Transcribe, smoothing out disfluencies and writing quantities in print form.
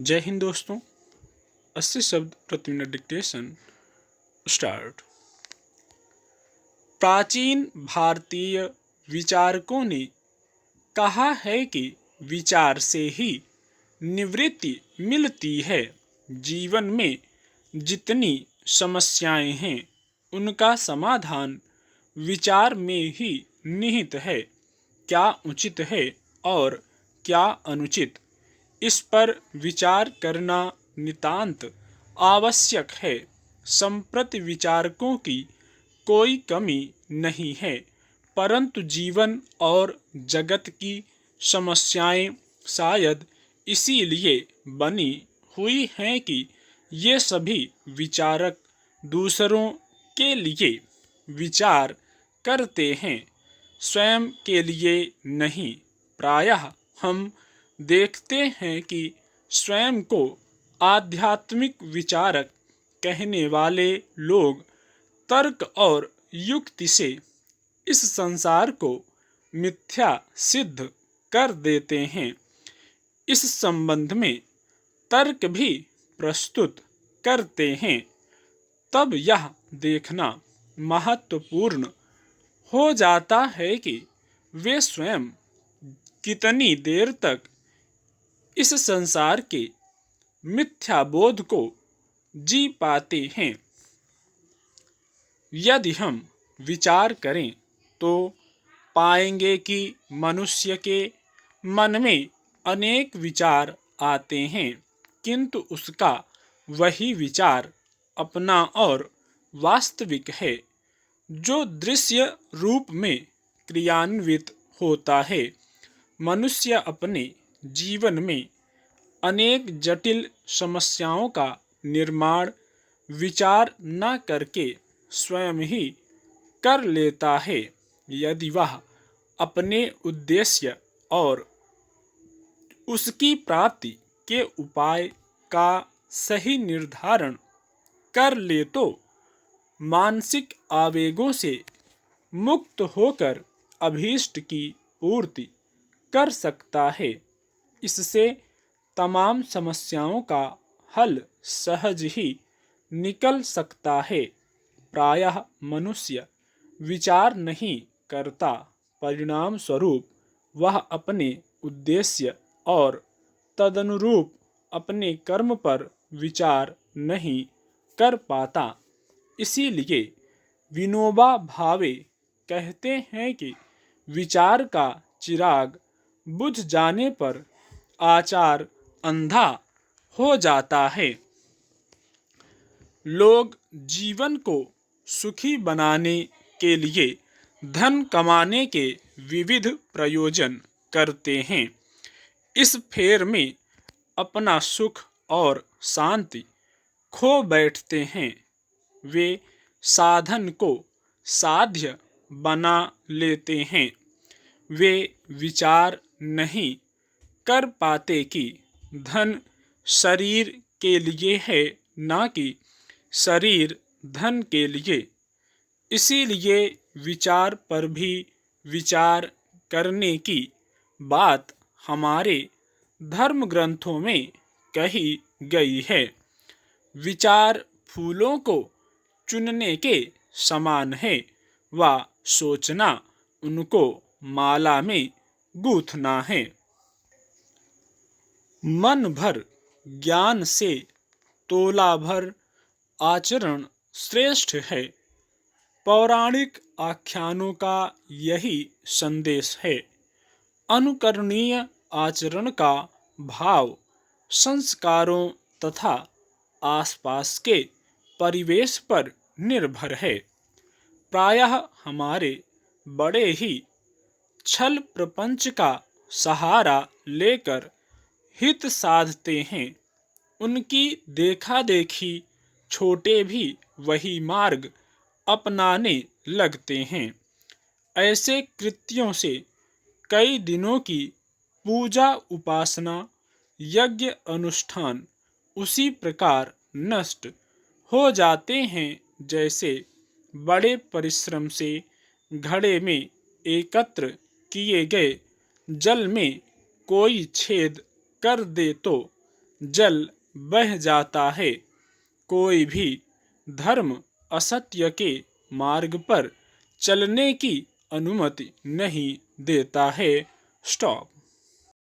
जय हिंद दोस्तों। 80 शब्द प्रति मिनट डिक्टेशन स्टार्ट। प्राचीन भारतीय विचारकों ने कहा है कि विचार से ही निवृत्ति मिलती है। जीवन में जितनी समस्याएं हैं उनका समाधान विचार में ही निहित है। क्या उचित है और क्या अनुचित, इस पर विचार करना नितांत आवश्यक है। संप्रति विचारकों की कोई कमी नहीं है, परंतु जीवन और जगत की समस्याएं शायद इसीलिए बनी हुई हैं कि ये सभी विचारक दूसरों के लिए विचार करते हैं, स्वयं के लिए नहीं। प्रायः हम देखते हैं कि स्वयं को आध्यात्मिक विचारक कहने वाले लोग तर्क और युक्ति से इस संसार को मिथ्या सिद्ध कर देते हैं। इस संबंध में तर्क भी प्रस्तुत करते हैं। तब यह देखना महत्वपूर्ण हो जाता है कि वे स्वयं कितनी देर तक इस संसार के मिथ्या बोध को जी पाते हैं। यदि हम विचार करें तो पाएंगे कि मनुष्य के मन में अनेक विचार आते हैं, किंतु उसका वही विचार अपना और वास्तविक है जो दृश्य रूप में क्रियान्वित होता है। मनुष्य अपने जीवन में अनेक जटिल समस्याओं का निर्माण विचार न करके स्वयं ही कर लेता है। यदि वह अपने उद्देश्य और उसकी प्राप्ति के उपाय का सही निर्धारण कर ले तो मानसिक आवेगों से मुक्त होकर अभीष्ट की पूर्ति कर सकता है। इससे तमाम समस्याओं का हल सहज ही निकल सकता है। प्रायः मनुष्य विचार नहीं करता, परिणाम स्वरूप वह अपने उद्देश्य और तदनुरूप अपने कर्म पर विचार नहीं कर पाता। इसीलिए विनोबा भावे कहते हैं कि विचार का चिराग बुझ जाने पर आचार अंधा हो जाता है। लोग जीवन को सुखी बनाने के लिए धन कमाने के विविध प्रयोजन करते हैं। इस फेर में अपना सुख और शांति खो बैठते हैं। वे साधन को साध्य बना लेते हैं। वे विचार नहीं कर पाते कि धन शरीर के लिए है, ना कि शरीर धन के लिए। इसीलिए विचार पर भी विचार करने की बात हमारे धर्म ग्रंथों में कही गई है। विचार फूलों को चुनने के समान है, व सोचना उनको माला में गूंथना है। मन भर ज्ञान से तोला भर आचरण श्रेष्ठ है। पौराणिक आख्यानों का यही संदेश है। अनुकरणीय आचरण का भाव संस्कारों तथा आसपास के परिवेश पर निर्भर है। प्रायः हमारे बड़े ही छल प्रपंच का सहारा लेकर हित साधते हैं। उनकी देखा देखी छोटे भी वही मार्ग अपनाने लगते हैं। ऐसे कृत्यों से कई दिनों की पूजा उपासना यज्ञ अनुष्ठान उसी प्रकार नष्ट हो जाते हैं जैसे बड़े परिश्रम से घड़े में एकत्र किए गए जल में कोई छेद कर दे तो जल बह जाता है। कोई भी धर्म असत्य के मार्ग पर चलने की अनुमति नहीं देता है। स्टॉप।